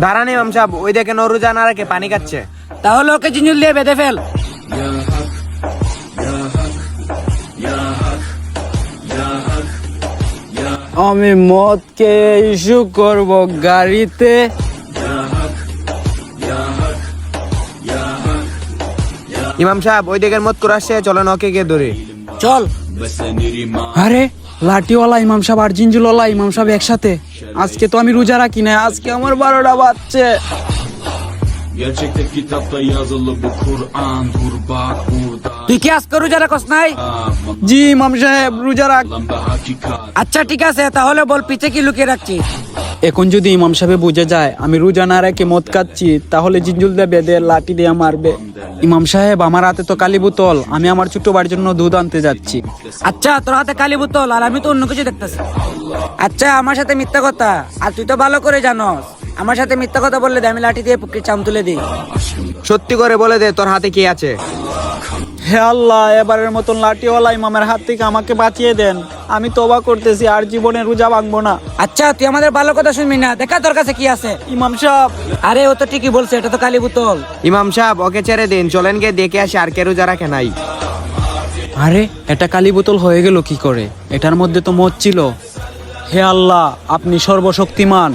দাঁড়ান ইমাম সাহেব, ওই দেখেন ও রোজা না রেখে পানি খাচ্ছে। তাহলে ওকে জিঞ্জুল দিয়ে বেঁধে ফেল। আমি মদকে ইস্যু করব গাড়িতে। ইমাম সাহেব ওই দেখেন মত করে আসছে, চলেন ওকে গিয়ে ধরে। চল। আরে লাঠিওয়ালা ইমাম সাহেব আর জিঞ্জুলওয়ালা ইমাম সাহেব একসাথে। আজকে তো আমি রোজা রাখি না, আজকে আমার 12টা বাজছে। Gerçekte kitapta yazılı bu Kur'an. Dur bak burada. তুই কি আজকে রোজা রাখস নাই? জি ইমাম সাহেব রোজা রাখ। Lan be hakikat. আচ্ছা ঠিক আছে, তাহলে বল পিছে কি লুকিয়ে রাখছিস? এখন যদি ইমাম সাহেব বুঝে যায় আমি রোজা না রেখে মদ খাচ্ছি, তাহলে জিঞ্জুল দিয়ে বেঁধে লাঠি দিয়ে মারবে। ইমাম সাহেব আমার হাতে তো কালি বোতল, আমি আমার ছোট ভাইয়ের জন্য দুধ আনতে যাচ্ছি। আচ্ছা তোর হাতে কালি বোতল আর আমি তো অন্য কিছু দেখতেছি। আচ্ছা আমার সাথে মিথ্যা কথা, আর তুই তো ভালো করে জানোস আমার সাথে মিথ্যা কথা বললে আমি লাঠি দিয়ে পুকুরে চাম তুলে দিই। সত্যি করে বলে দে তোর হাতে কি আছে। হে আল্লাহ, এবারের মতন লাঠিওয়ালা ইমামের হাত থেকে আমাকে বাঁচিয়ে দেন। আমি তওবা করতেছি, আর জীবনে রোজা ভাঙবো না। আচ্ছা তুই আমাদের ভালো কথা শুনবি না, দেখা তোর কাছে কি আছে। ইমাম সাহেব আরে ও তো ঠিকই বলছে, এটা তো কালি বোতল। ইমাম সাহেব ওকে ছেড়ে দিন, চলেন গিয়ে দেখে আসি আর কে রোজা রাখে নাই। আরে এটা কালি বোতল হয়ে গেল কি করে? এটার মধ্যে তো মদ ছিল। হে আল্লাহ, আপনি সর্বশক্তিমান।